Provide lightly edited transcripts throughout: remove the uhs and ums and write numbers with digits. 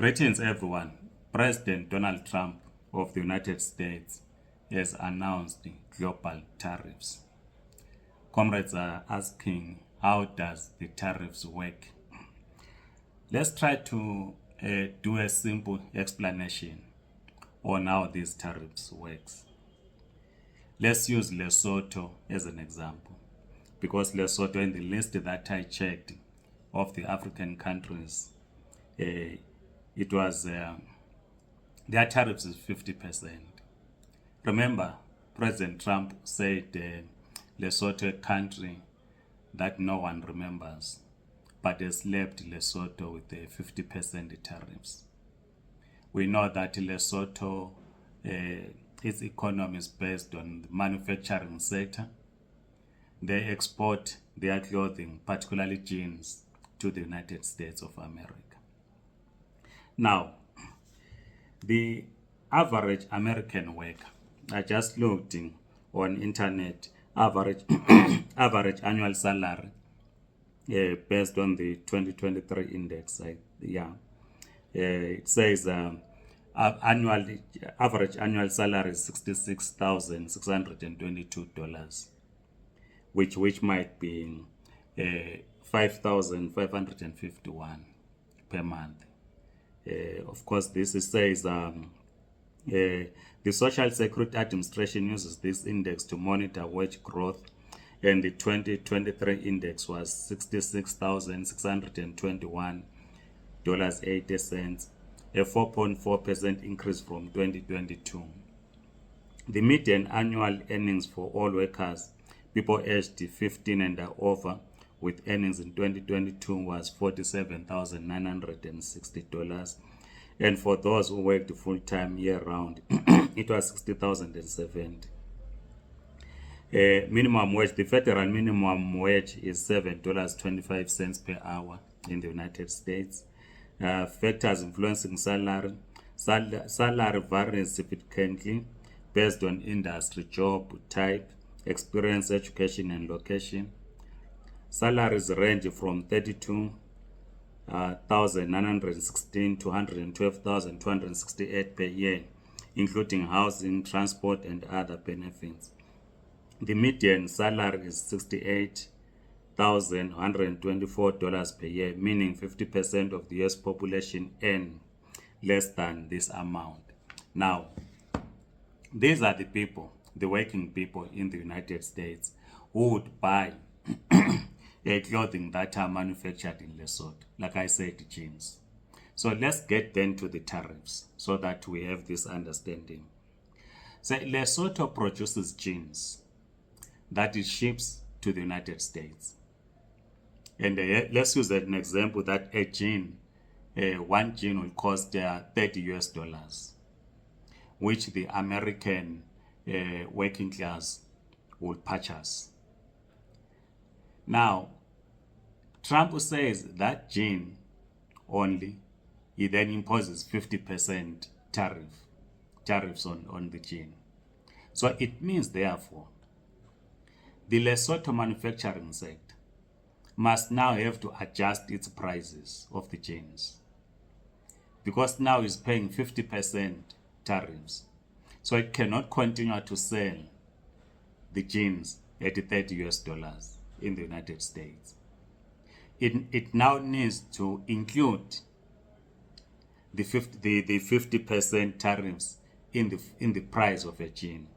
Greetings, everyone. President Donald Trump of the United States has announced global tariffs. Comrades are asking, how does the tariffs work? Let's try to do a simple explanation on how these tariffs works. Let's use Lesotho as an example, because Lesotho, in the list that I checked of the African countries, it was their tariffs is 50%. Remember, President Trump said Lesotho, a country that no one remembers, but has left Lesotho with a 50% tariffs. We know that Lesotho, its economy is based on the manufacturing sector. They export their clothing, particularly jeans, to the United States of America. Now, the average American worker, I just looked on internet, average annual salary based on the 2023 index. It says average annual salary is $66,622, which might be 5,551 per month. Of course, this says the Social Security Administration uses this index to monitor wage growth, and the 2023 index was $66,621.80, a 4.4% increase from 2022. The median annual earnings for all workers, people aged 15 and over, with earnings in 2022 was $47,960, and for those who worked full-time year-round, it was $60,070. Minimum wage, the federal minimum wage is $7.25 per hour in the United States. Factors influencing salary varies significantly based on industry, job type, experience, education, and location. Salaries range from $32,916 to $112,268 per year, including housing, transport, and other benefits. The median salary is $68,124 per year, meaning 50% of the US population earn less than this amount. Now, these are the people, the working people in the United States, who would buy clothing that are manufactured in Lesotho, like I said, jeans. So let's get then to the tariffs so that we have this understanding. So Lesotho produces jeans that it ships to the United States. And let's use an example that a jean, one jean will cost $30, which the American working class will purchase. Now, Trump says that jean only, he then imposes 50% tariffs on the jean. So it means, therefore, the Lesotho manufacturing sector must now have to adjust its prices of the jeans, because now it's paying 50% tariffs. So it cannot continue to sell the jeans at $30 in the United States. It now needs to include the 50% tariffs in the price of a jean,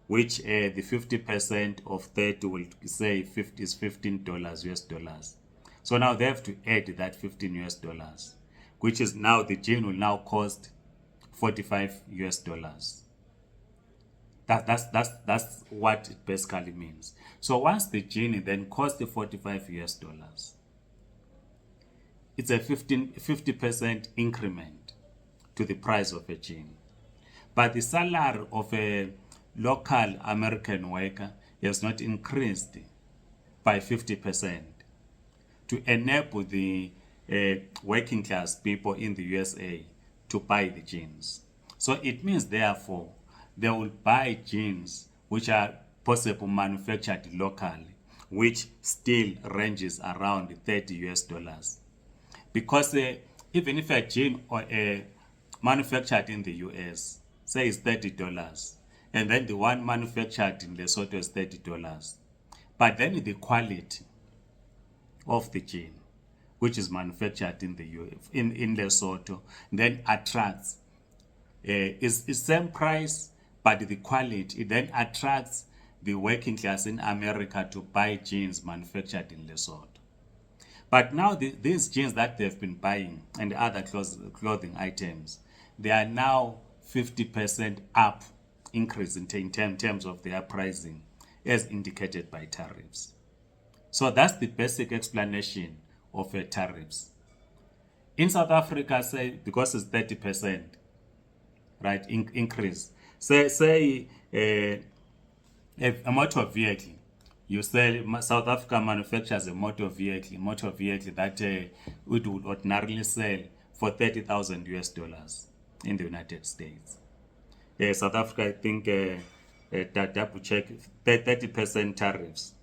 which the 50% of 30 will say is $15 US. So now they have to add that $15 US, which is now the jean will now cost $45 US. That's what it basically means. So once the jean then costs the $45 US, it's a 50% increment to the price of a jean. But the salary of a local American worker has not increased by 50% to enable the working class people in the USA to buy the jeans. So it means, therefore, they will buy jeans which are possibly manufactured locally, which still ranges around $30 US. Because even if a jean or a manufactured in the US, say is $30, and then the one manufactured in Lesotho is $30, but then the quality of the jean, which is manufactured in the US, in Lesotho, then attracts is same price, but the quality, it then attracts the working class in America to buy jeans manufactured in Lesotho. But now these jeans that they've been buying and other clothing items, they are now 50% up increase in terms of their pricing, as indicated by tariffs. So that's the basic explanation of tariffs. In South Africa, say because it's 30%, right, increase. Say a motor vehicle. You sell, South Africa manufactures a motor vehicle that it would ordinarily sell for 30,000 US dollars in the United States. South Africa, I think, double check, 30% tariffs.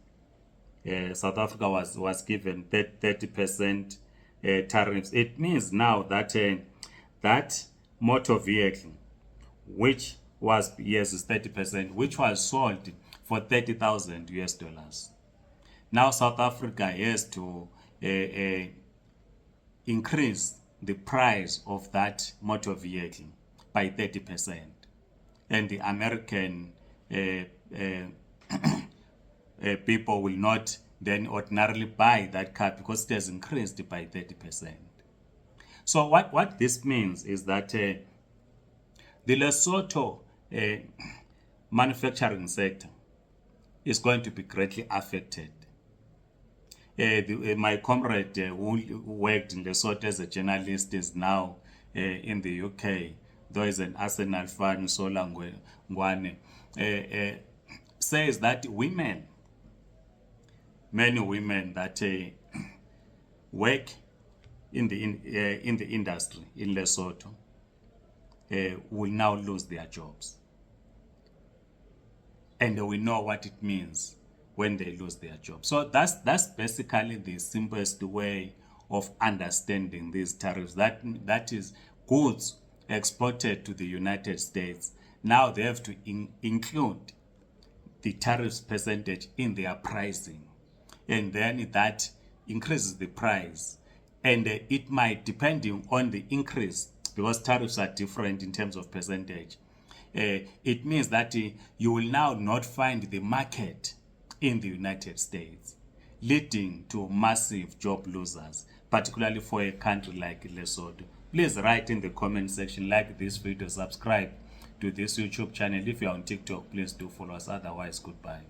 South Africa was given 30% tariffs. It means now that that motor vehicle, which was, yes, is 30%, which was sold for 30,000 US dollars. Now South Africa has to increase the price of that motor vehicle by 30%. And the American people will not then ordinarily buy that car because it has increased by 30%. So what this means is that the Lesotho manufacturing sector is going to be greatly affected. My comrade who worked in Lesotho as a journalist is now in the UK, though he's an Arsenal fan, Sola Ngwane, says that many women that work in the industry in Lesotho will now lose their jobs. And we know what it means when they lose their jobs. So that's basically the simplest way of understanding these tariffs. That is goods exported to the United States. Now they have to include the tariffs percentage in their pricing. And then that increases the price. And it might, depending on the increase, because tariffs are different in terms of percentage, it means that you will now not find the market in the United States, leading to massive job losers, particularly for a country like Lesotho. Please write in the comment section, like this video, subscribe to this YouTube channel. If you're on TikTok, please do follow us. Otherwise, goodbye.